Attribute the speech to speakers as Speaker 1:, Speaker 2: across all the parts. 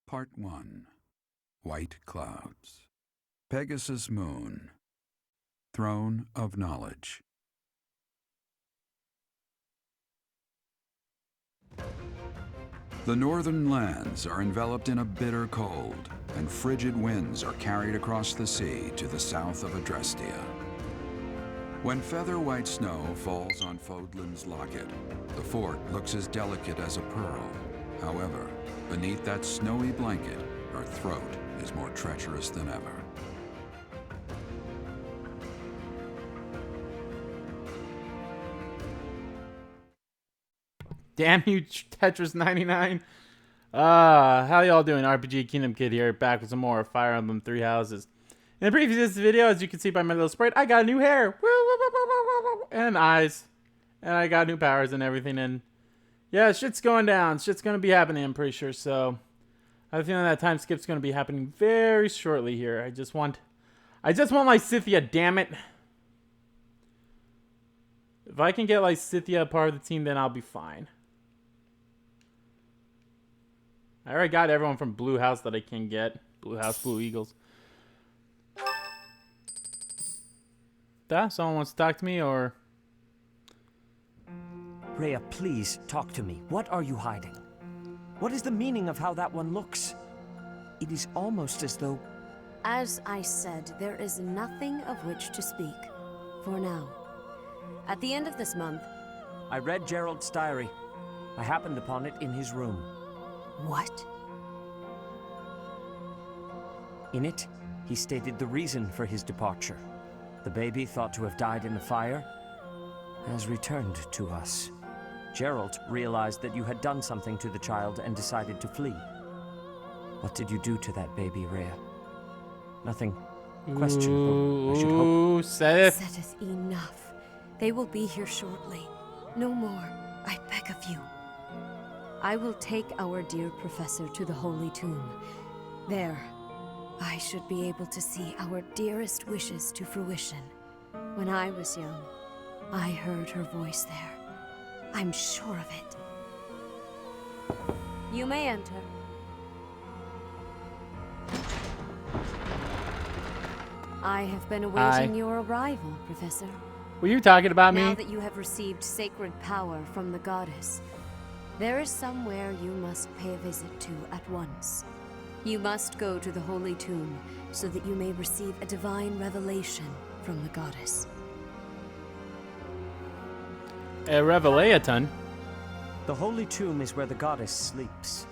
Speaker 1: Part 1. White Clouds. Pegasus Moon. Throne of Knowledge. The northern lands are enveloped in a bitter cold, and frigid winds are carried across the sea to the south of Adrestia. When feather-white snow falls on Fodlan's locket, the fort looks as delicate as a pearl. However, beneath that snowy blanket, her throat is more treacherous than ever.
Speaker 2: Damn you, Tetris 99. How y'all doing? RPG Kingdom Kid here, back with some more Fire Emblem Three Houses. In the previous video, as you can see by my little sprite, I got new hair. And eyes. And I got new powers and everything. And yeah, shit's going down. Shit's going to be happening, I'm pretty sure. So I have a feeling that time skip's going to be happening very shortly here. I just want Lysithea, damn it. If I can get Lysithea part of the team, then I'll be fine. I already got everyone from Blue House that I can get. Blue House, Blue Eagles. Someone wants to talk to me, or...
Speaker 3: Rhea, please, talk to me. What are you hiding? What is the meaning of how that one looks? It is almost as though...
Speaker 4: As I said, there is nothing of which to speak. For now. At the end of this month...
Speaker 3: I read Gerald's diary. I happened upon it in his room.
Speaker 4: What?
Speaker 3: In it, he stated the reason for his departure. The baby, thought to have died in the fire, has returned to us. Gerald realized that you had done something to the child and decided to flee. What did you do to that baby, Rhea? Nothing questionable, I should hope.
Speaker 4: Seth, enough. They will be here shortly. No more, I beg of you. I will take our dear professor to the Holy Tomb. There, I should be able to see our dearest wishes to fruition. When I was young, I heard her voice there. I'm sure of it. You may enter. I have been awaiting your arrival, Professor.
Speaker 2: Were you talking about me?
Speaker 4: Now that you have received sacred power from the goddess, there is somewhere you must pay a visit to at once. You must go to the Holy Tomb so that you may receive a divine revelation from the goddess.
Speaker 2: A revelation?
Speaker 3: The Holy Tomb is where the goddess sleeps.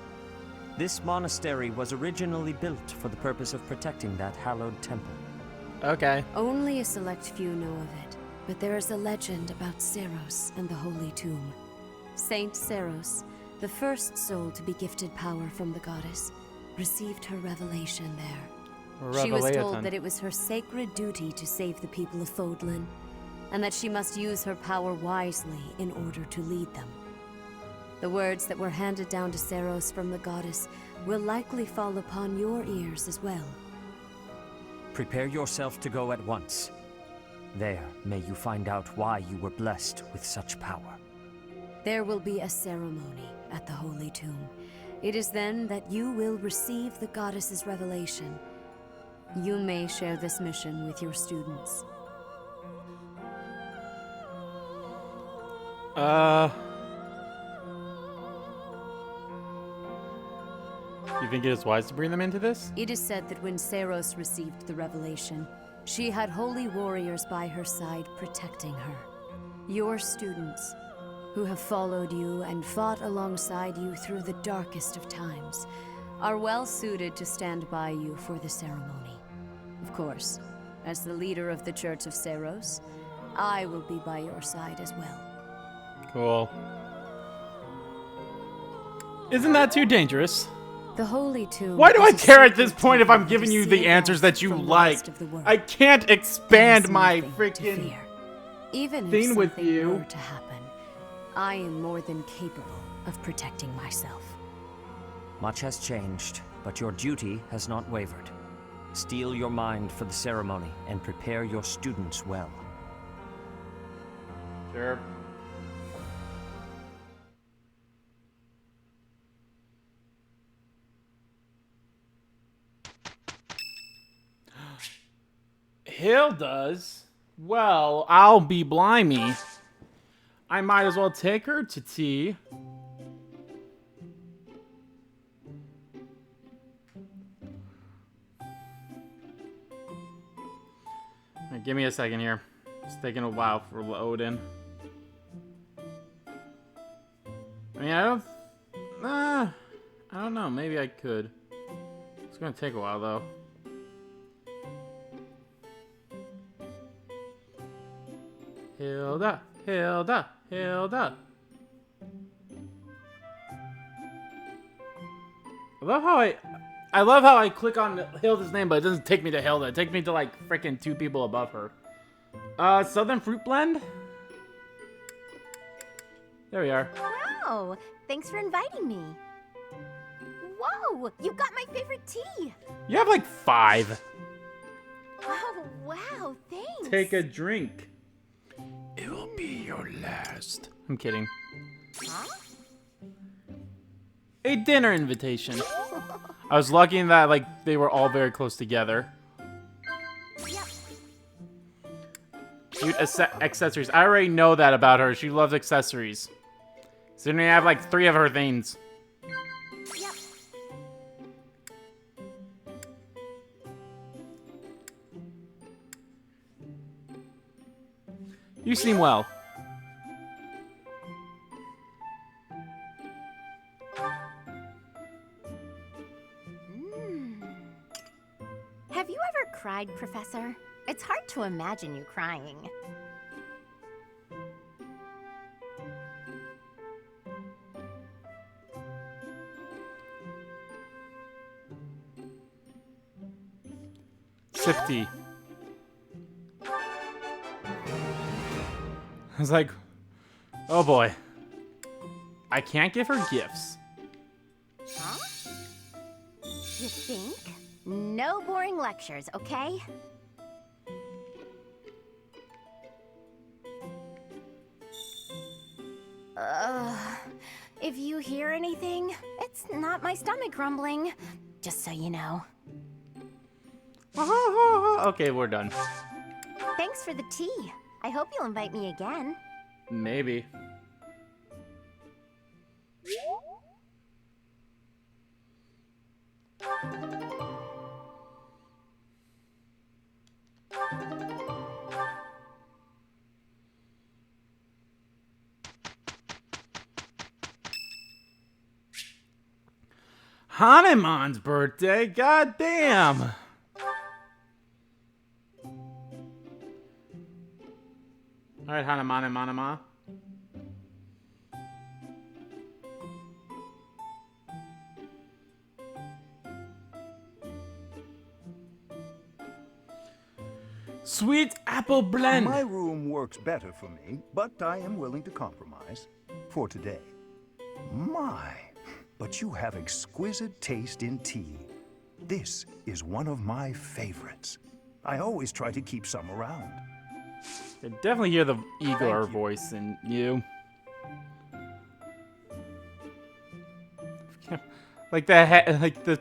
Speaker 3: This monastery was originally built for the purpose of protecting that hallowed temple.
Speaker 2: Okay.
Speaker 4: Only a select few know of it, but there is a legend about Seiros and the Holy Tomb. Saint Seiros, the first soul to be gifted power from the goddess, received her revelation there. She was told that it was her sacred duty to save the people of Fodlan, and that she must use her power wisely in order to lead them. The words that were handed down to Seiros from the goddess will likely fall upon your ears as well.
Speaker 3: Prepare yourself to go at once. There, may you find out why you were blessed with such power.
Speaker 4: There will be a ceremony at the Holy Tomb. It is then that you will receive the goddess's revelation. You may share this mission with your students.
Speaker 2: You think it is wise to bring them into this?
Speaker 4: It is said that when Seiros received the revelation, she had holy warriors by her side protecting her. Your students, who have followed you and fought alongside you through the darkest of times, are well suited to stand by you for the ceremony. Of course, as the leader of the Church of Seiros, I will be by your side as well.
Speaker 2: Cool. Isn't that too dangerous?
Speaker 4: The Holy Tomb.
Speaker 2: Why do I care at this point if I'm giving you the answers that you like? I can't expand my freaking
Speaker 4: Even
Speaker 2: thing
Speaker 4: if
Speaker 2: with
Speaker 4: something
Speaker 2: you.
Speaker 4: were to happen, I am more than capable of protecting myself.
Speaker 3: Much has changed, but your duty has not wavered. Steel your mind for the ceremony and prepare your students well.
Speaker 2: Sure. Hill does? Well, I'll be blimey. I might as well take her to tea. Right, give me a second here. It's taking a while for loading. I mean, I don't know. Maybe I could. It's gonna take a while though. Hilda, Hilda, Hilda. I love how I click on Hilda's name, but it doesn't take me to Hilda. It takes me to like freaking 2 people above her. Southern Fruit Blend. There we are.
Speaker 5: Wow, thanks for inviting me. Whoa, you got my favorite tea.
Speaker 2: You have like 5.
Speaker 5: Oh, wow, thanks.
Speaker 2: Take a drink. It will be your last. I'm kidding.
Speaker 5: Huh?
Speaker 2: A dinner invitation. I was lucky in that like they were all very close together.
Speaker 5: Yep.
Speaker 2: Cute accessories. I already know that about her. She loves accessories. So then we have like 3 of her things.
Speaker 5: Yep.
Speaker 2: You seem well.
Speaker 5: Have you ever cried, Professor? It's hard to imagine you crying.
Speaker 2: Sip tea. I was like, oh boy. I can't give her gifts.
Speaker 5: Huh? You think? No boring lectures, okay? If you hear anything, it's not my stomach grumbling. Just so you know.
Speaker 2: Okay, we're done.
Speaker 5: Thanks for the tea. I hope you'll invite me again.
Speaker 2: Maybe. Hanuman's birthday? God damn! Alright, Hanuman. Sweet apple blend!
Speaker 6: My room works better for me, but I am willing to compromise. For today. My, but you have exquisite taste in tea. This is one of my favorites. I always try to keep some around.
Speaker 2: I definitely hear the Igor voice in you. Like the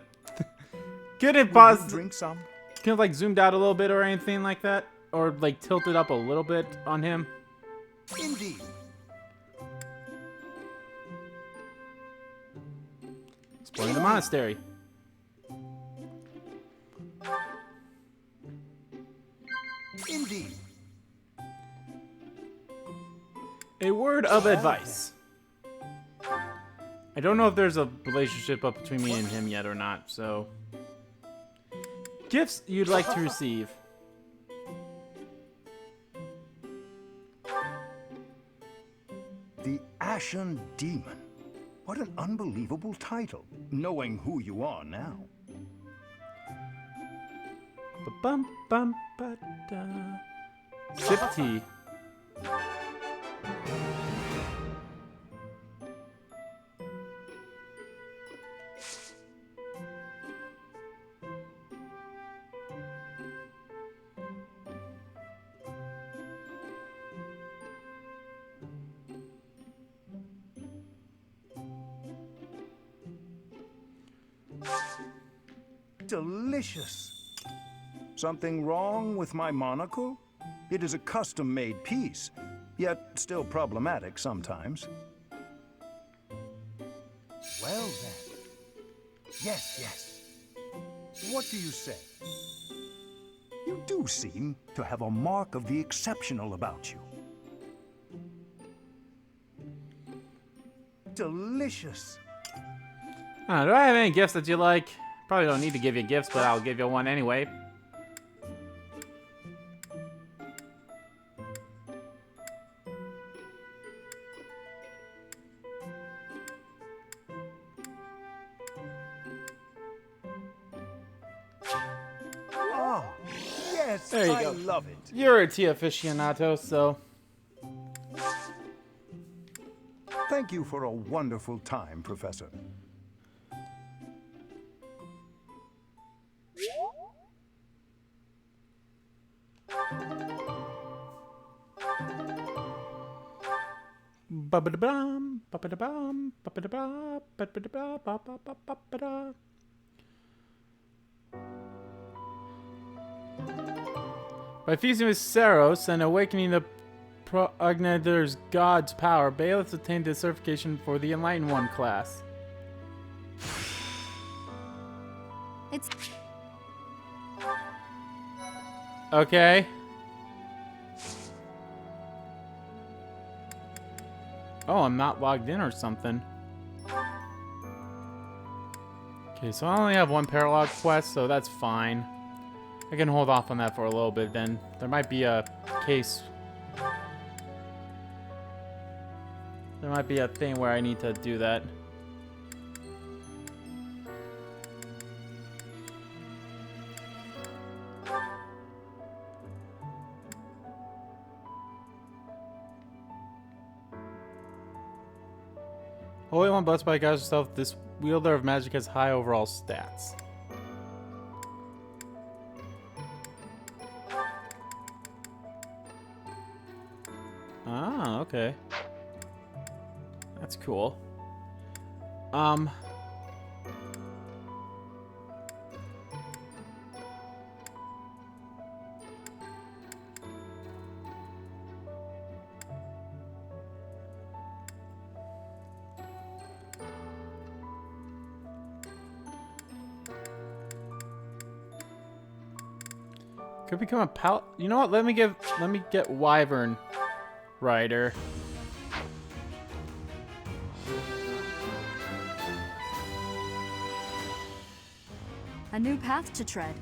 Speaker 2: could it pause?
Speaker 6: Drink some?
Speaker 2: Could it like zoomed out a little bit or anything like that, or like tilted up a little bit on him?
Speaker 6: Indeed.
Speaker 2: Exploring the monastery.
Speaker 6: Indeed.
Speaker 2: A word of advice. I don't know if there's a relationship up between me and him yet or not, so... Gifts you'd like to receive.
Speaker 6: The Ashen Demon. What an unbelievable title, knowing who you are now.
Speaker 2: Ba-bum-bum-ba-da. Sip tea.
Speaker 6: Delicious. Something wrong with my monocle? It is a custom-made piece, yet still problematic sometimes. Well then. Yes. What do you say? You do seem to have a mark of the exceptional about you. Delicious.
Speaker 2: Do I have any gifts that you like? Probably don't need to give you gifts, but I'll give you one anyway.
Speaker 6: Oh, yes,
Speaker 2: There you
Speaker 6: I
Speaker 2: go.
Speaker 6: love it.
Speaker 2: You're a tea aficionado, so...
Speaker 6: Thank you for a wonderful time, Professor.
Speaker 2: Ba-ba-da-bum, ba-ba-da-bum, ba-ba-da-ba, ba-ba-da-ba, ba-ba-ba-ba-ba-da. By fusing with Saros and awakening the progenitor's god's power, Bailiffs attained the certification for the Enlightened One class.
Speaker 5: It's
Speaker 2: Okay. Oh, I'm not logged in or something. Okay, so I only have one paralog quest, so that's fine. I can hold off on that for a little bit then. There might be a case. There might be a thing where I need to do that. Holy One blessed by God herself, this wielder of magic has high overall stats. Ah, okay. That's cool. Could become a pal. You know what? Let me get Wyvern Rider.
Speaker 7: A new path to tread.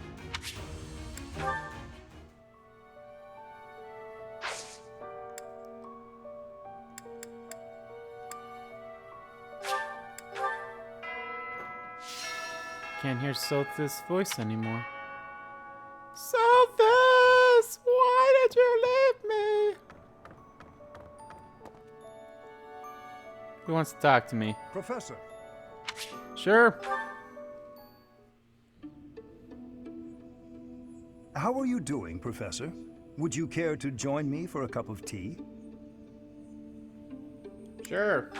Speaker 2: Can't hear Sothis' voice anymore. Sothis! Why did you leave me? Who wants to talk to me?
Speaker 6: Professor,
Speaker 2: Sure.
Speaker 6: how are you doing, Professor? Would you care to join me for a cup of tea?
Speaker 2: Sure.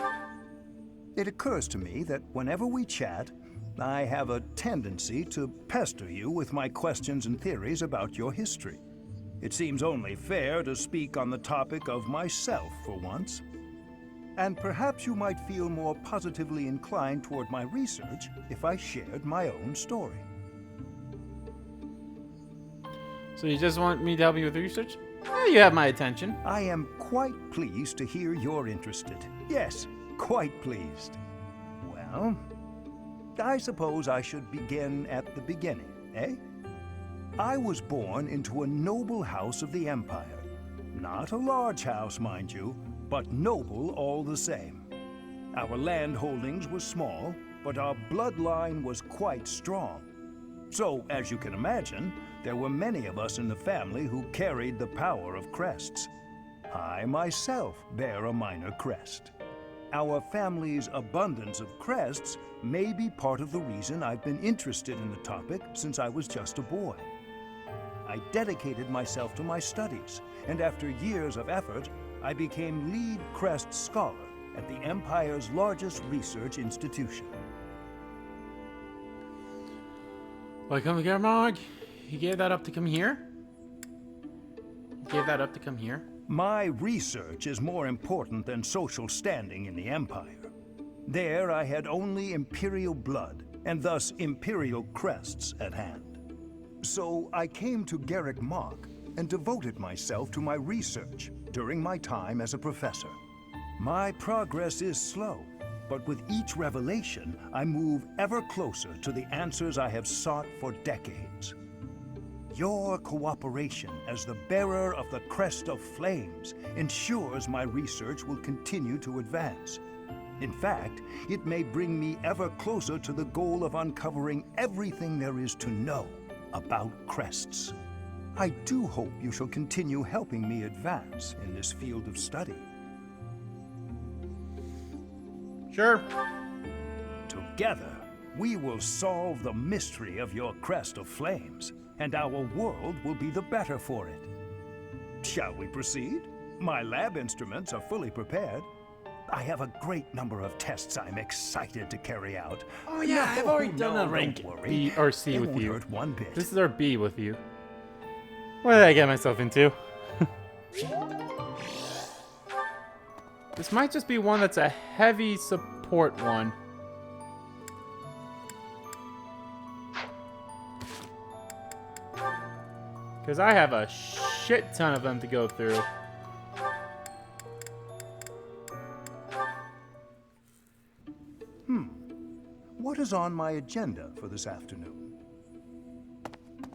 Speaker 6: It occurs to me that whenever we chat, I have a tendency to pester you with my questions and theories about your history. It seems only fair to speak on the topic of myself for once. And perhaps you might feel more positively inclined toward my research if I shared my own story.
Speaker 2: So you just want me to help you with research? You have my attention.
Speaker 6: I am quite pleased to hear you're interested. Yes, quite pleased. Well, I suppose I should begin at the beginning, eh? I was born into a noble house of the Empire. Not a large house, mind you, but noble all the same. Our land holdings were small, but our bloodline was quite strong. So, as you can imagine, there were many of us in the family who carried the power of crests. I myself bear a minor crest. Our family's abundance of crests may be part of the reason I've been interested in the topic since I was just a boy. I dedicated myself to my studies, and after years of effort, I became lead crest scholar at the Empire's largest research institution.
Speaker 2: Welcome again, Mark. He gave that up to come here? He gave that up to come here?
Speaker 6: My research is more important than social standing in the Empire. There I had only Imperial blood, and thus Imperial crests at hand. So I came to Garrick Mach and devoted myself to my research during my time as a professor. My progress is slow, but with each revelation, I move ever closer to the answers I have sought for decades. Your cooperation as the bearer of the Crest of Flames ensures my research will continue to advance. In fact, it may bring me ever closer to the goal of uncovering everything there is to know about crests. I do hope you shall continue helping me advance in this field of study.
Speaker 2: Sure.
Speaker 6: Together, we will solve the mystery of your Crest of Flames, and our world will be the better for it. Shall we proceed? My lab instruments are fully prepared. I have a great number of tests I'm excited to carry out.
Speaker 2: Oh yeah, I've already done a rank
Speaker 6: don't worry.
Speaker 2: B or C
Speaker 6: It
Speaker 2: with
Speaker 6: won't
Speaker 2: you.
Speaker 6: hurt one bit.
Speaker 2: This is our B with you. What did I get myself into? This might just be one that's a heavy support one. Because I have a shit ton of them to go through.
Speaker 6: What is on my agenda for this afternoon?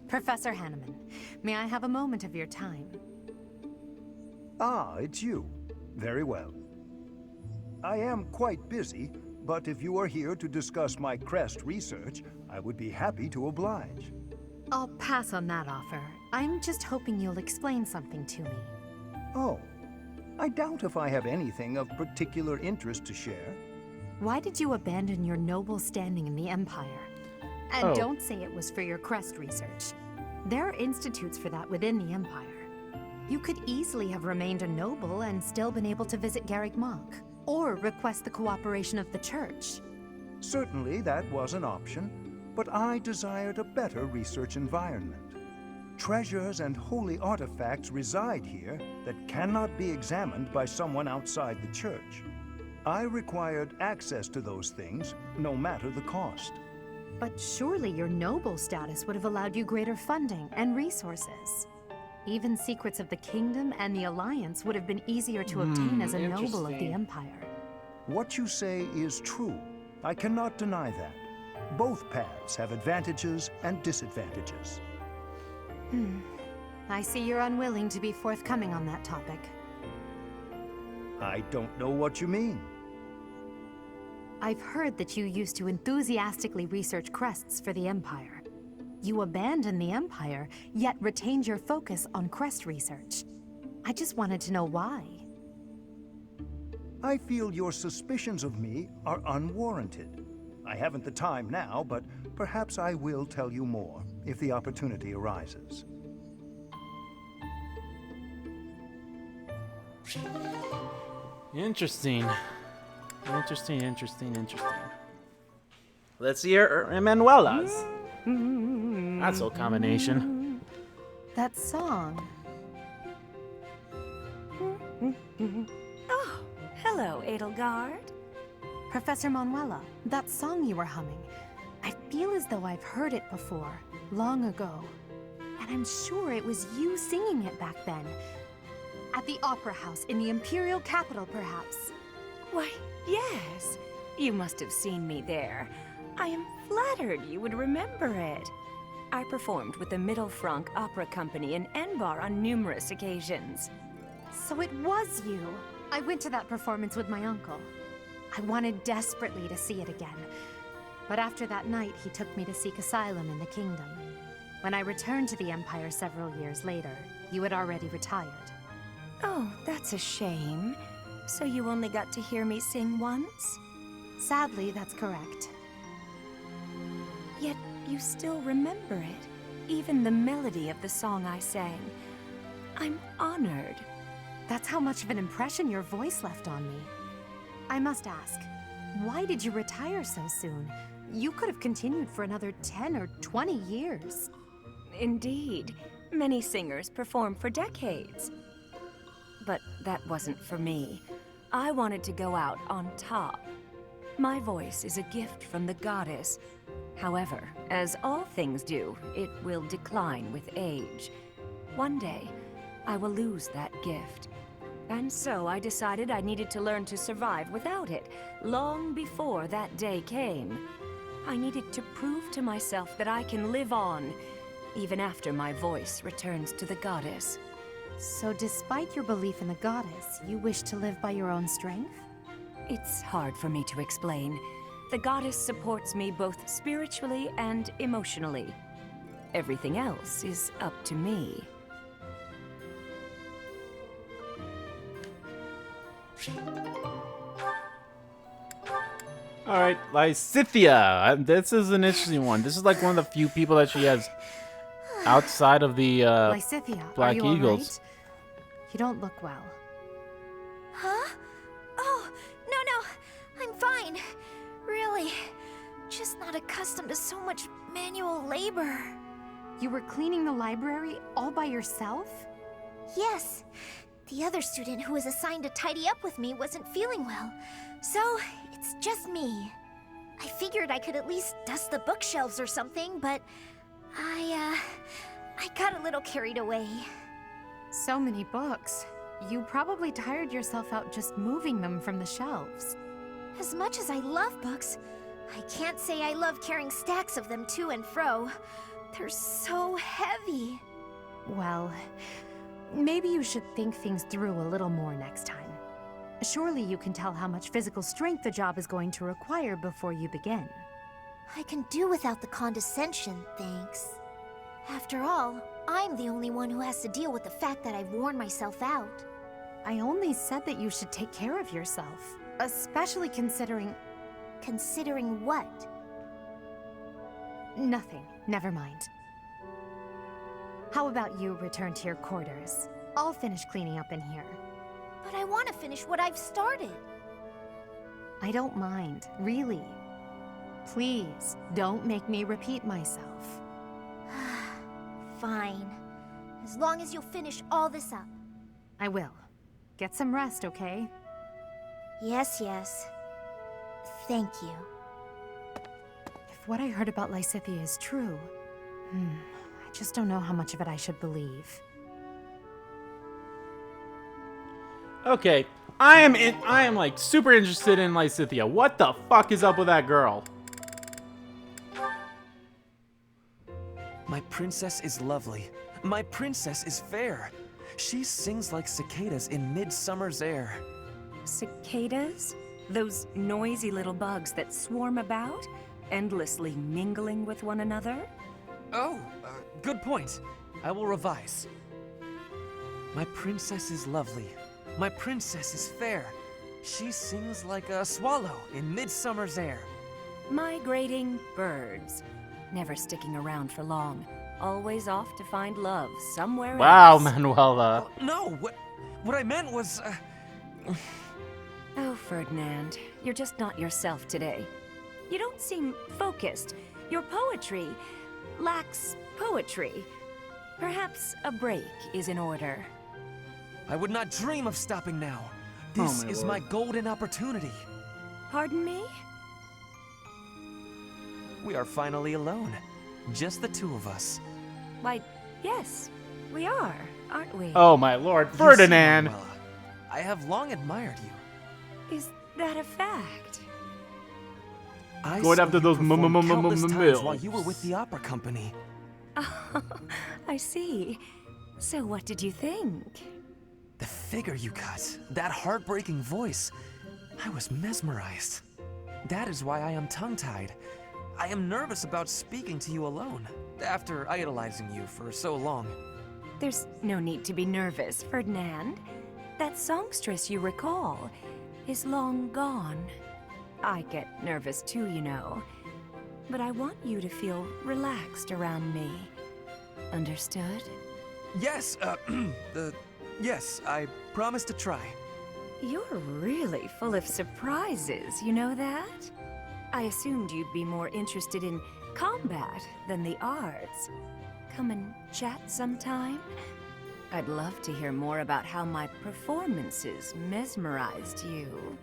Speaker 5: Professor Hanneman, may I have a moment of your time?
Speaker 6: Ah, it's you. Very well. I am quite busy, but if you are here to discuss my crest research, I would be happy to oblige.
Speaker 5: I'll pass on that offer. I'm just hoping you'll explain something to me.
Speaker 6: Oh, I doubt if I have anything of particular interest to share.
Speaker 5: Why did you abandon your noble standing in the Empire? And
Speaker 2: Oh.
Speaker 5: don't say it was for your crest research. There are institutes for that within the Empire. You could easily have remained a noble and still been able to visit Garrick Mach, or request the cooperation of the Church.
Speaker 6: Certainly that was an option, but I desired a better research environment. Treasures and holy artifacts reside here that cannot be examined by someone outside the Church. I required access to those things, no matter the cost.
Speaker 5: But surely your noble status would have allowed you greater funding and resources. Even secrets of the Kingdom and the Alliance would have been easier to obtain as a noble of the
Speaker 2: interesting.
Speaker 5: Empire.
Speaker 6: What you say is true. I cannot deny that. Both paths have advantages and disadvantages.
Speaker 5: I see you're unwilling to be forthcoming on that topic.
Speaker 6: I don't know what you mean.
Speaker 5: I've heard that you used to enthusiastically research crests for the Empire. You abandoned the Empire, yet retained your focus on crest research. I just wanted to know why.
Speaker 6: I feel your suspicions of me are unwarranted. I haven't the time now, but perhaps I will tell you more if the opportunity arises.
Speaker 2: Interesting. Interesting. Let's hear Emanuela's. That's a combination.
Speaker 5: That song.
Speaker 8: Oh, hello, Edelgard.
Speaker 5: Professor Manuela, that song you were humming. I feel as though I've heard it before, long ago. And I'm sure it was you singing it back then. At the Opera House in the Imperial capital, perhaps.
Speaker 8: Why, yes. You must have seen me there. I am flattered you would remember it. I performed with the Mittelfrank Opera Company in Enbar on numerous occasions.
Speaker 5: So it was you. I went to that performance with my uncle. I wanted desperately to see it again. But after that night, he took me to seek asylum in the kingdom. When I returned to the Empire several years later, you had already retired.
Speaker 8: Oh, that's a shame. So you only got to hear me sing once?
Speaker 5: Sadly, that's correct.
Speaker 8: Yet you still remember it, even the melody of the song I sang. I'm honored.
Speaker 5: That's how much of an impression your voice left on me. I must ask, why did you retire so soon? You could have continued for another 10 or 20 years.
Speaker 8: Indeed. Many singers perform for decades. But that wasn't for me. I wanted to go out on top. My voice is a gift from the goddess. However, as all things do, it will decline with age. One day, I will lose that gift. And so I decided I needed to learn to survive without it, long before that day came. I needed to prove to myself that I can live on, even after my voice returns to the goddess.
Speaker 5: So despite your belief in the goddess, you wish to live by your own strength?
Speaker 8: It's hard for me to explain. The goddess supports me both spiritually and emotionally. Everything else is up to me.
Speaker 2: Alright, Lysithea. This is an interesting one. This is like one of the few people that she has outside of the
Speaker 5: Lysithea,
Speaker 2: Black
Speaker 5: are you
Speaker 2: Eagles.
Speaker 5: all right? You don't look well.
Speaker 9: Huh? Oh, no, I'm fine. Really. Just not accustomed to so much manual labor.
Speaker 5: You were cleaning the library all by yourself?
Speaker 9: Yes. The other student who was assigned to tidy up with me wasn't feeling well. So, it's just me. I figured I could at least dust the bookshelves or something, but I got a little carried away.
Speaker 5: So many books. You probably tired yourself out just moving them from the shelves.
Speaker 9: As much as I love books, I can't say I love carrying stacks of them to and fro. They're so heavy.
Speaker 5: Well, maybe you should think things through a little more next time. Surely you can tell how much physical strength the job is going to require before you begin.
Speaker 9: I can do without the condescension, thanks. After all, I'm the only one who has to deal with the fact that I've worn myself out.
Speaker 5: I only said that you should take care of yourself, especially considering...
Speaker 9: Considering what?
Speaker 5: Nothing. Never mind. How about you return to your quarters? I'll finish cleaning up in here.
Speaker 9: But I want to finish what I've started.
Speaker 5: I don't mind, really. Please, don't make me repeat myself.
Speaker 9: Fine. As long as you'll finish all this up.
Speaker 5: I will. Get some rest, okay?
Speaker 9: Yes, yes. Thank you.
Speaker 5: If what I heard about Lysithea is true, I just don't know how much of it I should believe.
Speaker 2: Okay, I am like super interested in Lysithea. What the fuck is up with that girl?
Speaker 10: My princess is lovely. My princess is fair. She sings like cicadas in midsummer's air.
Speaker 8: Cicadas? Those noisy little bugs that swarm about, endlessly mingling with one another?
Speaker 10: Oh, good point. I will revise. My princess is lovely. My princess is fair. She sings like a swallow in midsummer's air.
Speaker 8: Migrating birds. Never sticking around for long. Always off to find love somewhere
Speaker 2: Wow,
Speaker 8: else.
Speaker 2: Manuela.
Speaker 10: No, what I meant was...
Speaker 8: Oh, Ferdinand, you're just not yourself today. You don't seem focused. Your poetry lacks poetry. Perhaps a break is in order.
Speaker 10: I would not dream of stopping now.
Speaker 2: Oh,
Speaker 10: This
Speaker 2: my
Speaker 10: is
Speaker 2: lord.
Speaker 10: my golden opportunity.
Speaker 8: Pardon me?
Speaker 10: We are finally alone. Just the two of us.
Speaker 8: Why, yes, we are, aren't we?
Speaker 2: Oh my lord,
Speaker 10: You see,
Speaker 2: Ferdinand!
Speaker 10: Manuela, I have long admired you.
Speaker 8: Is that a fact?
Speaker 10: I
Speaker 2: Going
Speaker 10: saw
Speaker 2: after
Speaker 10: you
Speaker 2: those
Speaker 10: perform countless times
Speaker 2: mills.
Speaker 10: while you were with the opera company.
Speaker 8: Oh, I see. So what did you think?
Speaker 10: The figure you cut, that heartbreaking voice, I was mesmerized. That is why I am tongue-tied. I am nervous about speaking to you alone, after idolizing you for so long.
Speaker 8: There's no need to be nervous, Ferdinand. That songstress you recall is long gone. I get nervous too, you know. But I want you to feel relaxed around me. Understood?
Speaker 10: Yes, yes, I promise to try.
Speaker 8: You're really full of surprises, you know that? I assumed you'd be more interested in combat than the arts. come and chat sometime? I'd love to hear more about how my performances mesmerized you.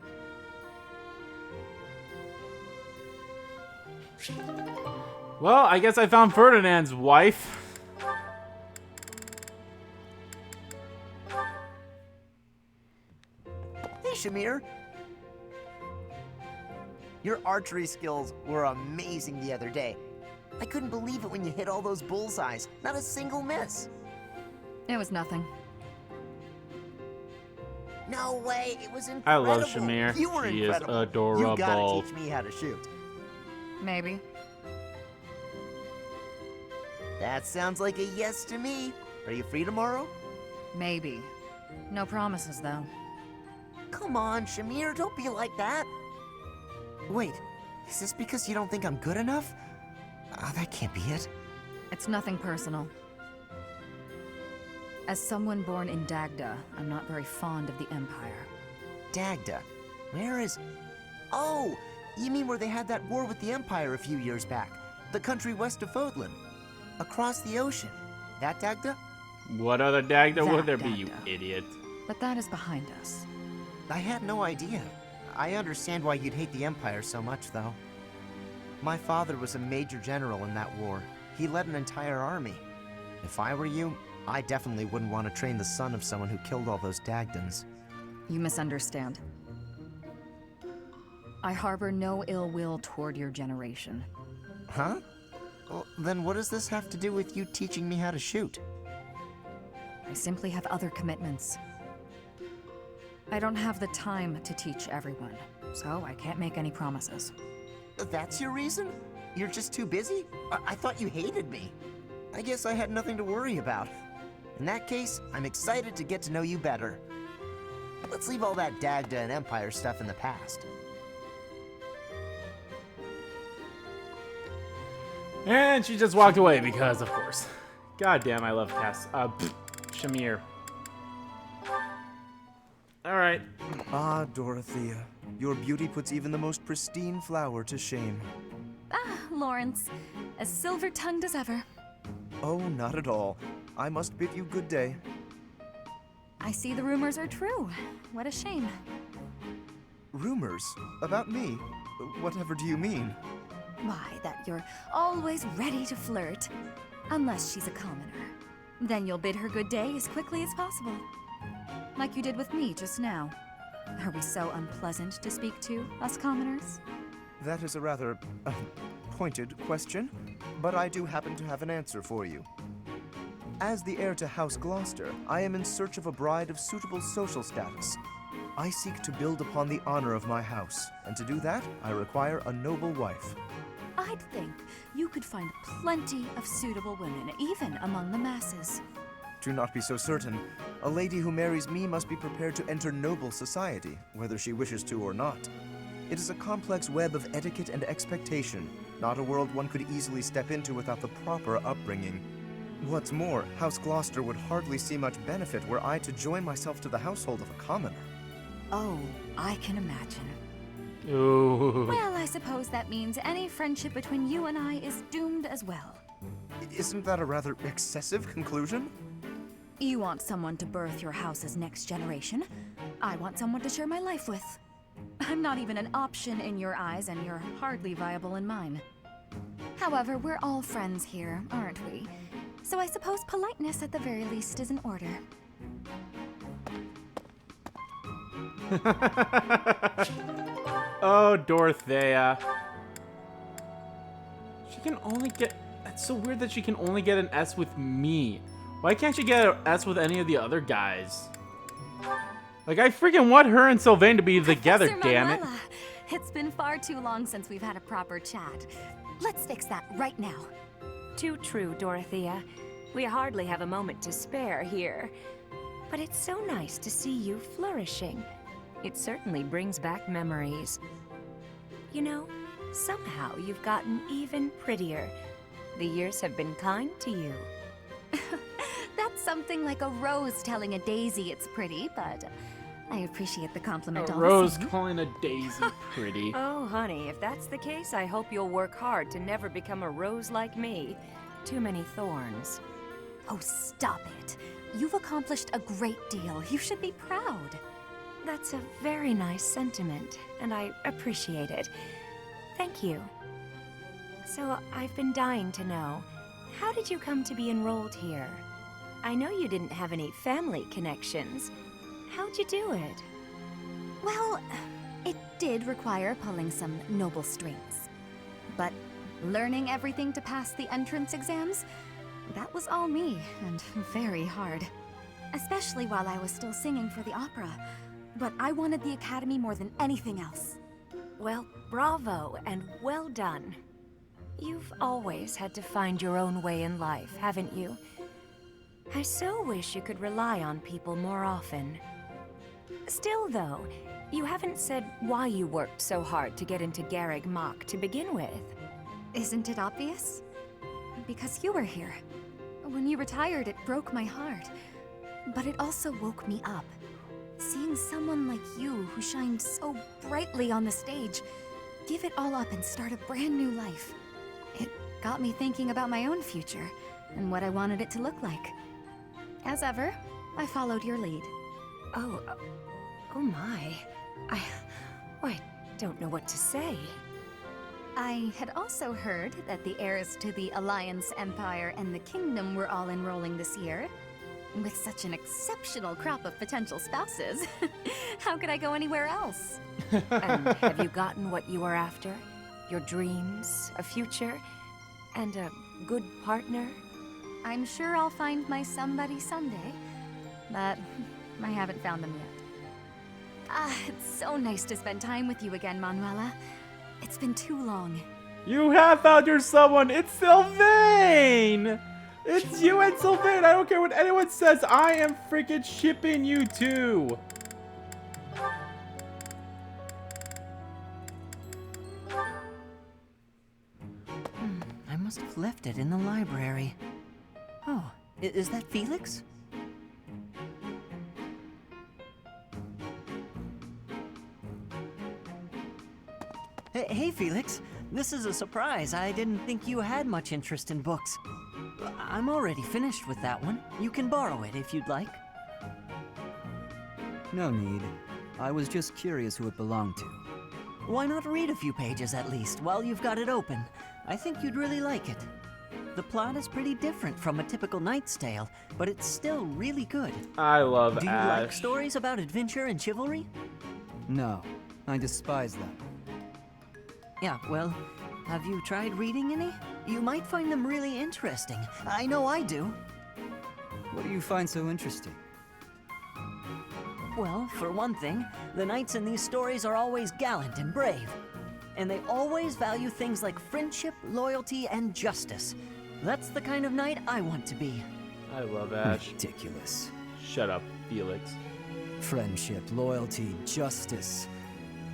Speaker 2: Well, I guess I found Ferdinand's wife.
Speaker 11: Hey, Shamir. Your archery skills were amazing the other day. I couldn't believe it when you hit all those bullseyes. Not a single miss.
Speaker 7: It was nothing.
Speaker 11: No way, it was incredible.
Speaker 2: I love Shamir.
Speaker 11: You were
Speaker 2: She
Speaker 11: incredible.
Speaker 2: is adorable.
Speaker 11: You gotta teach me how to shoot.
Speaker 7: Maybe.
Speaker 11: That sounds like a yes to me. Are you free tomorrow?
Speaker 7: Maybe. No promises, though.
Speaker 11: Come on, Shamir, don't be like that. Wait, is this because you don't think I'm good enough? That can't be it.
Speaker 7: It's nothing personal. As someone born in Dagda, I'm not very fond of the Empire.
Speaker 11: Dagda? Where is... Oh, you mean where they had that war with the Empire a few years back? The country west of Fodlan. Across the ocean. That Dagda?
Speaker 2: What other Dagda would
Speaker 7: That
Speaker 2: there be, you
Speaker 7: Dagda.
Speaker 2: idiot?
Speaker 7: But that is behind us.
Speaker 11: I had no idea. I understand why you'd hate the Empire so much, though. My father was a major general in that war. He led an entire army. If I were you, I definitely wouldn't want to train the son of someone who killed all those Dagdans.
Speaker 7: You misunderstand. I harbor no ill will toward your generation.
Speaker 11: Huh? Well, then what does this have to do with you teaching me how to shoot?
Speaker 7: I simply have other commitments. I don't have the time to teach everyone, so I can't make any promises.
Speaker 11: That's your reason? You're just too busy? I thought you hated me. I guess I had nothing to worry about. In that case, I'm excited to get to know you better. Let's leave all that Dagda and Empire stuff in the past.
Speaker 2: And she just walked away because, of course. God damn, I love Shamir. Alright.
Speaker 10: Ah, Dorothea. Your beauty puts even the most pristine flower to shame.
Speaker 7: Ah, Lawrence. As silver-tongued as ever.
Speaker 10: Oh, not at all. I must bid you good day.
Speaker 7: I see the rumors are true. What a shame.
Speaker 10: Rumors? About me? Whatever do you mean?
Speaker 7: Why, that you're always ready to flirt. Unless she's a commoner. Then you'll bid her good day as quickly as possible. Like you did with me just now. Are we so unpleasant to speak to, us commoners?
Speaker 10: That is a rather pointed question, but I do happen to have an answer for you. As the heir to House Gloucester, I am in search of a bride of suitable social status. I seek to build upon the honor of my house, and to do that, I require a noble wife.
Speaker 7: I'd think you could find plenty of suitable women, even among the masses.
Speaker 10: Do not be so certain. A lady who marries me must be prepared to enter noble society, whether she wishes to or not. It is a complex web of etiquette and expectation, not a world one could easily step into without the proper upbringing. What's more, House Gloucester would hardly see much benefit were I to join myself to the household of a commoner.
Speaker 7: Oh, I can imagine.
Speaker 2: Ooh.
Speaker 7: Well, I suppose that means any friendship between you and I is doomed as well.
Speaker 10: Isn't that a rather excessive conclusion?
Speaker 7: You want someone to birth your house's next generation. I want someone to share my life with. I'm not even an option in your eyes, and you're hardly viable in mine. However, we're all friends here, aren't we? So I suppose politeness at the very least is in order.
Speaker 2: Oh, Dorothea. She can only get... That's so weird that she can only get an S with me. Why can't she get an S with any of the other guys? Like, I freaking want her and Sylvain to be together,
Speaker 7: Professor
Speaker 2: damn it.
Speaker 7: Manuela, it's been far too long since we've had a proper chat. Let's fix that right now.
Speaker 8: Too true, Dorothea. We hardly have a moment to spare here. But it's so nice to see you flourishing. It certainly brings back memories. You know, somehow you've gotten even prettier. The years have been kind to you.
Speaker 7: That's something like a rose telling a daisy it's pretty, but I appreciate the compliment
Speaker 2: A
Speaker 7: all
Speaker 2: rose
Speaker 7: the same.
Speaker 2: calling a daisy pretty.
Speaker 8: Oh, honey, if that's the case, I hope you'll work hard to never become a rose like me. too many thorns.
Speaker 7: Oh, stop it. You've accomplished a great deal. You should be proud.
Speaker 8: That's a very nice sentiment, and I appreciate it. Thank you. So, I've been dying to know, how did you come to be enrolled here? I know you didn't have any family connections. How'd you do it?
Speaker 7: Well, it did require pulling some noble strings. But learning everything to pass the entrance exams, that was all me, and very hard. Especially while I was still singing for the opera. But I wanted the academy more than anything else.
Speaker 8: Well, bravo, and well done. You've always had to find your own way in life, haven't you? I so wish you could rely on people more often. Still, though, you haven't said why you worked so hard to get into Garreg Mach to begin with.
Speaker 7: Isn't it obvious? Because you were here. When you retired, it broke my heart. But it also woke me up. Seeing someone like you, who shined so brightly on the stage, give it all up and start a brand new life. It got me thinking about my own future, and what I wanted it to look like. As ever, I followed your lead.
Speaker 8: Oh my. I don't know what to say.
Speaker 7: I had also heard that the heirs to the Alliance, Empire, and the Kingdom were all enrolling this year. With such an exceptional crop of potential spouses, how could I go anywhere else?
Speaker 8: And have you gotten what you were after? Your dreams, a future, and a good partner?
Speaker 7: I'm sure I'll find my somebody someday, but I haven't found them yet. It's so nice to spend time with you again, Manuela. It's been too long.
Speaker 2: You have found your someone. It's Sylvain. It's you and Sylvain. I don't care what anyone says. I am freaking shipping you two.
Speaker 12: I must have left it in the library. Oh, is that Felix? Hey, Felix. This is a surprise. I didn't think you had much interest in books. I'm already finished with that one. You can borrow it if you'd like.
Speaker 13: No need. I was just curious who it belonged to.
Speaker 12: Why not read a few pages at least while you've got it open? I think you'd really like it. The plot is pretty different from a typical Knight's Tale, but it's still really good.
Speaker 2: I love
Speaker 12: Do you
Speaker 2: Ash.
Speaker 12: like stories about adventure and chivalry?
Speaker 13: No, I despise them.
Speaker 12: Yeah, well, have you tried reading any? You might find them really interesting. I know I do.
Speaker 13: What do you find so interesting?
Speaker 12: Well, for one thing, the knights in these stories are always gallant and brave. And they always value things like friendship, loyalty, and justice. That's the kind of knight I want to be.
Speaker 2: I love Ash.
Speaker 13: Ridiculous.
Speaker 2: Shut up, Felix.
Speaker 13: Friendship, loyalty, justice.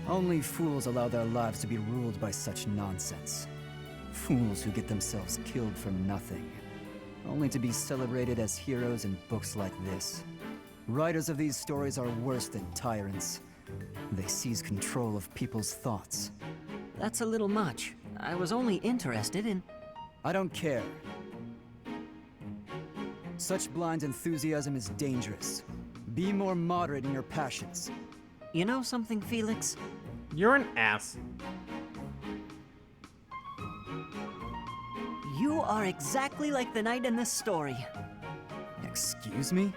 Speaker 13: Only fools allow their lives to be ruled by such nonsense. Fools who get themselves killed for nothing, only to be celebrated as heroes in books like this. Writers of these stories are worse than tyrants. They seize control of people's thoughts.
Speaker 12: That's a little much. I was only interested in...
Speaker 13: I don't care. Such blind enthusiasm is dangerous. Be more moderate in your passions.
Speaker 12: You know something, Felix?
Speaker 2: You're an ass.
Speaker 12: You are exactly like the knight in this story.
Speaker 13: Excuse me?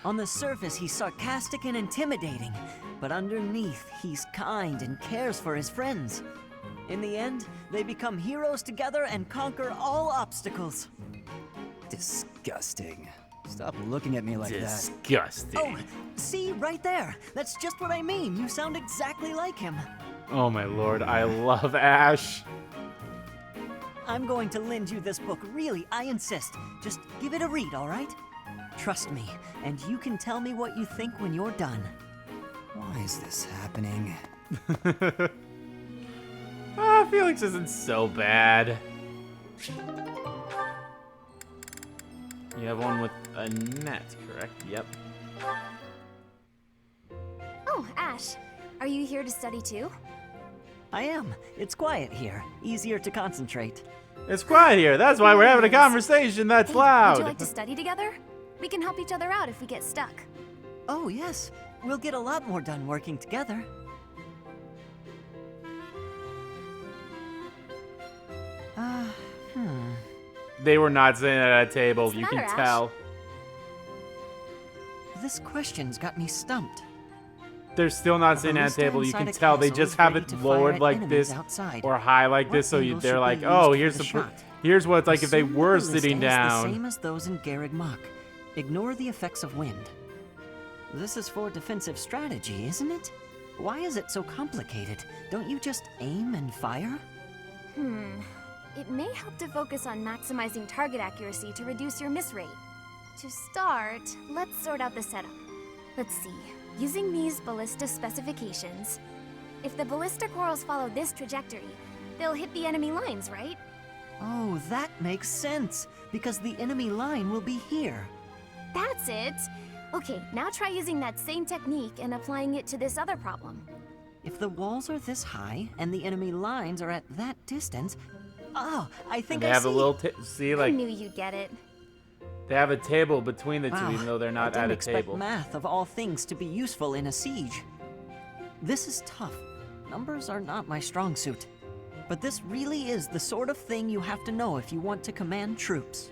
Speaker 12: On the surface, he's sarcastic and intimidating, but underneath, he's kind and cares for his friends. In the end, they become heroes together and conquer all obstacles.
Speaker 13: Disgusting. Stop looking at me like that.
Speaker 2: Disgusting.
Speaker 12: Oh, see, right there. That's just what I mean. You sound exactly like him.
Speaker 2: Oh my lord, I love Ash.
Speaker 12: I'm going to lend you this book, really, I insist. Just give it a read, all right? Trust me, and you can tell me what you think when you're done.
Speaker 13: Why is this happening?
Speaker 2: Felix isn't so bad. You have one with a net, correct? Yep.
Speaker 9: Oh, Ash. Are you here to study too?
Speaker 12: I am. It's quiet here. Easier to concentrate.
Speaker 2: It's quiet here. That's why we're having a conversation that's loud.
Speaker 7: Would you like to study together? We can help each other out if we get stuck.
Speaker 12: Oh, yes. We'll get a lot more done working together.
Speaker 2: They were not sitting at a table.
Speaker 7: What's the
Speaker 2: You can
Speaker 7: matter, Ash?
Speaker 2: tell.
Speaker 12: This question's got me stumped.
Speaker 2: They're still not sitting at a
Speaker 12: ballista
Speaker 2: table. You
Speaker 12: inside
Speaker 2: can
Speaker 12: a
Speaker 2: tell they
Speaker 12: castle
Speaker 2: just
Speaker 12: is
Speaker 2: have
Speaker 12: ready
Speaker 2: it
Speaker 12: to fire
Speaker 2: lowered
Speaker 12: at
Speaker 2: like
Speaker 12: enemies
Speaker 2: this
Speaker 12: outside.
Speaker 2: or high like this, so
Speaker 12: What
Speaker 2: they're
Speaker 12: angle
Speaker 2: like,
Speaker 12: should be
Speaker 2: oh,
Speaker 12: used
Speaker 2: here's
Speaker 12: for
Speaker 2: the
Speaker 12: the shot?
Speaker 2: here's what it's like if they
Speaker 12: Assume the
Speaker 2: were
Speaker 12: ballista
Speaker 2: sitting
Speaker 12: is
Speaker 2: down.
Speaker 12: The same as those in Garreg Mach. Ignore the effects of wind. This is for defensive strategy, isn't it? Why is it so complicated? Don't you just aim and fire?
Speaker 7: It may help to focus on maximizing target accuracy to reduce your miss rate. To start, let's sort out the setup. Let's see. Using these ballista specifications, if the ballista corals follow this trajectory, they'll hit the enemy lines, right?
Speaker 12: Oh, that makes sense, because the enemy line will be here.
Speaker 7: That's it! Okay, now try using that same technique and applying it to this other problem.
Speaker 12: If the walls are this high and the enemy lines are at that distance... Oh, I think
Speaker 2: They
Speaker 12: I
Speaker 2: have
Speaker 12: see.
Speaker 2: a little see
Speaker 7: I
Speaker 2: like
Speaker 7: knew you'd get it.
Speaker 2: they have a table between the two,
Speaker 12: Wow,
Speaker 2: even though they're not
Speaker 12: I
Speaker 2: at
Speaker 12: didn't
Speaker 2: a
Speaker 12: expect
Speaker 2: table.
Speaker 12: math of all things to be useful in a siege. This is tough. Numbers are not my strong suit. But this really is the sort of thing you have to know if you want to command troops.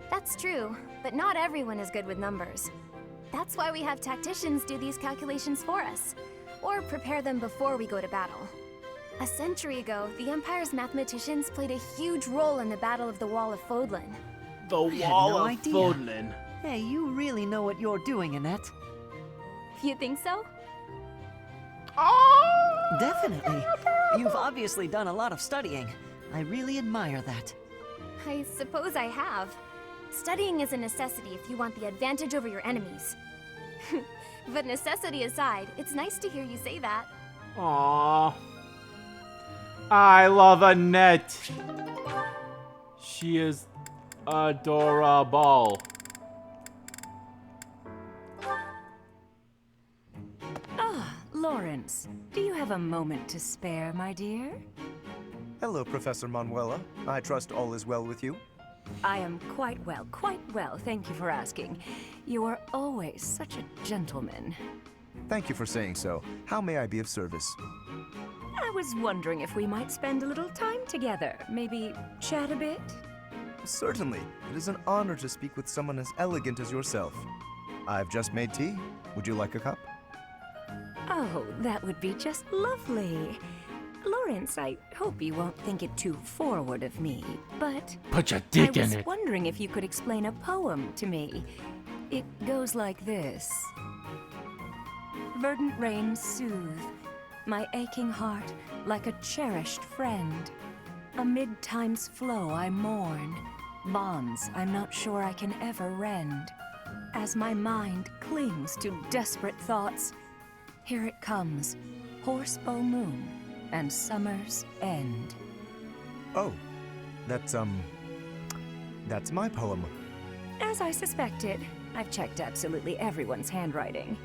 Speaker 7: That's true, but not everyone is good with numbers. That's why we have tacticians do these calculations for us, or prepare them before we go to battle. A century ago, the Empire's mathematicians played a huge role in the Battle of the Wall of Fodlan.
Speaker 2: The
Speaker 12: had
Speaker 2: wall
Speaker 12: no
Speaker 2: of
Speaker 12: idea.
Speaker 2: Fodlan.
Speaker 12: Hey, you really know what you're doing, Annette.
Speaker 7: You think so?
Speaker 12: Definitely. You've obviously done a lot of studying. I really admire that.
Speaker 7: I suppose I have. Studying is a necessity if you want the advantage over your enemies. But necessity aside, it's nice to hear you say that.
Speaker 2: Aww. I love Annette. She is adorable.
Speaker 8: Lawrence, do you have a moment to spare, my dear?
Speaker 11: Hello, Professor Manuela. I trust all is well with you.
Speaker 8: I am quite well, thank you for asking. You are always such a gentleman.
Speaker 11: Thank you for saying so. How may I be of service?
Speaker 8: I was wondering if we might spend a little time together, maybe chat a bit?
Speaker 11: Certainly. It is an honor to speak with someone as elegant as yourself. I've just made tea. Would you like a cup?
Speaker 8: Oh, that would be just lovely. Lawrence, I hope you won't think it too forward of me, but
Speaker 2: Put your dick
Speaker 8: I
Speaker 2: in
Speaker 8: was
Speaker 2: it.
Speaker 8: wondering if you could explain a poem to me. It goes like this. Verdant rains soothe my aching heart like a cherished friend. Amid time's flow I mourn, bonds I'm not sure I can ever rend. As my mind clings to desperate thoughts, here it comes, horsebow moon and summer's end.
Speaker 11: Oh, that's my poem.
Speaker 8: As I suspected, I've checked absolutely everyone's handwriting.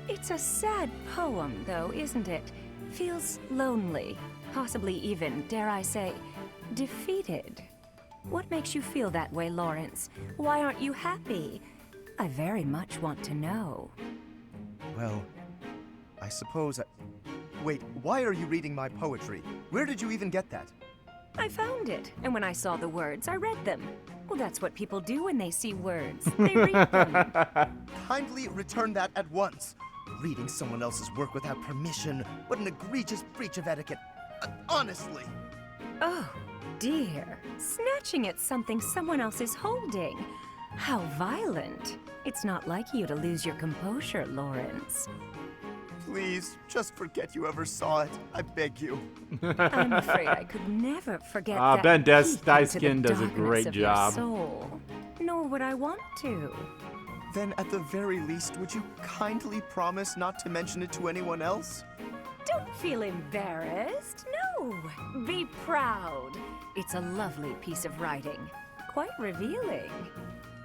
Speaker 8: It's a sad poem, though, isn't it? Feels lonely, possibly even, dare I say, defeated. What makes you feel that way, Lawrence? Why aren't you happy? I very much want to know.
Speaker 11: Well, I suppose Wait, why are you reading my poetry? Where did you even get that?
Speaker 8: I found it, and when I saw the words, I read them. Well, that's what people do when they see words. They read them.
Speaker 11: Kindly return that at once. Reading someone else's work without permission. What an egregious breach of etiquette. Honestly.
Speaker 8: Oh, dear. Snatching at something someone else is holding. How violent. It's not like you to lose your composure, Lawrence.
Speaker 11: Please, just forget you ever saw it. I beg you.
Speaker 8: I'm afraid I could never forget that
Speaker 2: Ben
Speaker 8: peek into the
Speaker 2: Dyskin does a
Speaker 8: darkness
Speaker 2: great
Speaker 8: of your
Speaker 2: job.
Speaker 8: soul. Nor would I want to.
Speaker 11: Then at the very least, would you kindly promise not to mention it to anyone else?
Speaker 8: Don't feel embarrassed. No, be proud. It's a lovely piece of writing. Quite revealing.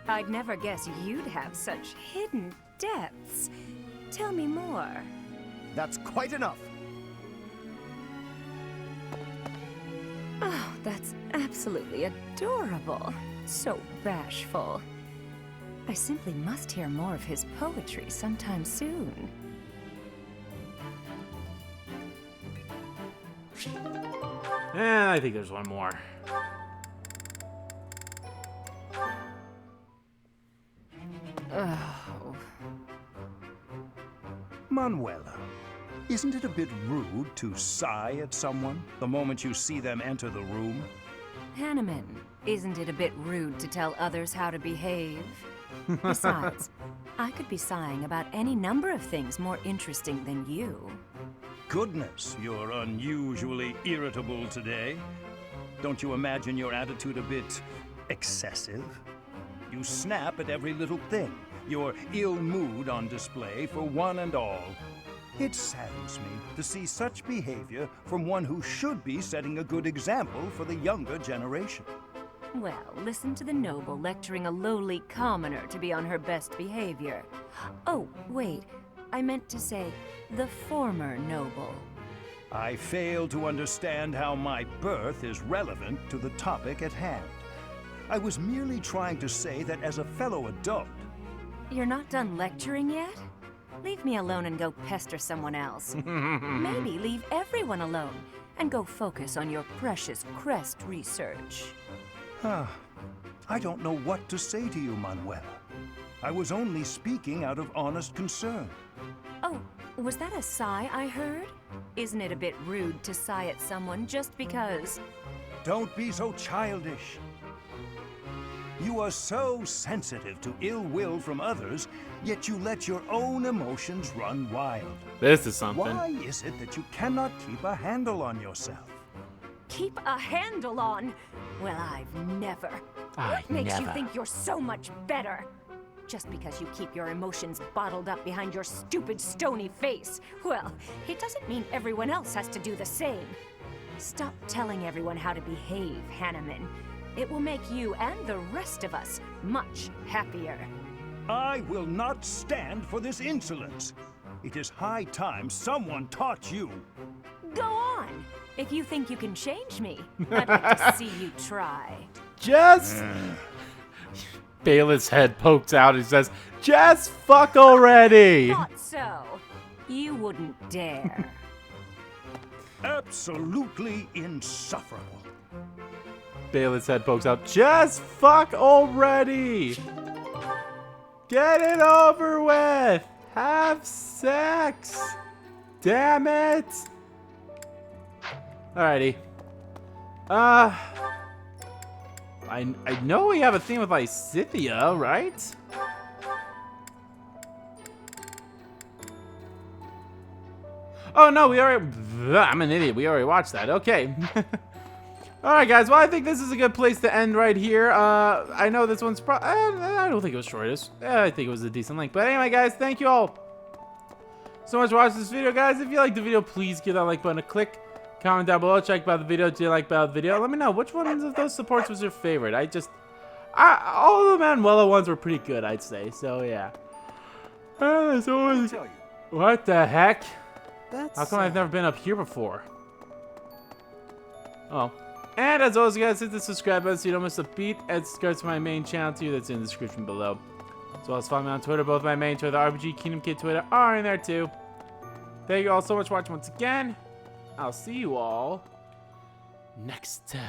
Speaker 8: I'd never guess you'd have such hidden depths. Tell me more.
Speaker 11: That's quite enough.
Speaker 8: Oh, That's absolutely adorable. So bashful. I simply must hear more of his poetry sometime soon.
Speaker 2: And I think there's one more.
Speaker 8: Oh.
Speaker 6: Manuela, isn't it a bit rude to sigh at someone the moment you see them enter the room?
Speaker 8: Hanneman, isn't it a bit rude to tell others how to behave? Besides, I could be sighing about any number of things more interesting than you.
Speaker 6: Goodness, you're unusually irritable today. Don't you imagine your attitude a bit excessive? You snap at every little thing, your ill mood on display for one and all. It saddens me to see such behavior from one who should be setting a good example for the younger generation.
Speaker 8: Well, listen to the noble lecturing a lowly commoner to be on her best behavior. Oh, wait, I meant to say the former noble.
Speaker 6: I fail to understand how my birth is relevant to the topic at hand. I was merely trying to say that as a fellow adult...
Speaker 8: You're not done lecturing yet? Leave me alone and go pester someone else. Maybe leave everyone alone and go focus on your precious crest research.
Speaker 6: I don't know what to say to you, Manuela. I was only speaking out of honest concern.
Speaker 8: Oh, was that a sigh I heard? Isn't it a bit rude to sigh at someone just because?
Speaker 6: Don't be so childish. You are so sensitive to ill will from others, yet you let your own emotions run wild.
Speaker 2: This is something.
Speaker 6: Why is it that you cannot keep a handle on yourself?
Speaker 8: Keep a handle on? Well, I've never. What makes you think you're so much better? Just because you keep your emotions bottled up behind your stupid, stony face. Well, it doesn't mean everyone else has to do the same. Stop telling everyone how to behave, Hanneman. It will make you and the rest of us much happier.
Speaker 6: I will not stand for this insolence. It is high time someone taught you.
Speaker 8: Go on. If you think you can change me, I'd like to see you try.
Speaker 2: Just... Bailiff's head pokes out and says, just fuck already!
Speaker 8: Thought so. You wouldn't dare.
Speaker 6: Absolutely insufferable.
Speaker 2: Bailiff's head pokes out, just fuck already! Get it over with! Have sex! Damn it! Alrighty. I know we have a theme with Lysithea, right? Oh no, we already... I'm an idiot. We already watched that. Okay. Alright guys, well I think this is a good place to end right here. I know this one's I don't think it was shortest. I think it was a decent length. But anyway guys, thank you all so much for watching this video, guys. If you liked the video, please give that like button a click. Comment down below, check about the video, do you like about the video? Let me know, which ones of those supports was your favorite? All the Manuela ones were pretty good, I'd say, so yeah. As always, what the heck? How come I've never been up here before? Oh. And as always, guys, hit the subscribe button so you don't miss a beat, and subscribe to my main channel too, that's in the description below. As well as follow me on Twitter, both my main Twitter, the RPG Kingdom Kid Twitter are in there too. Thank you all so much for watching once again. I'll see you all next time.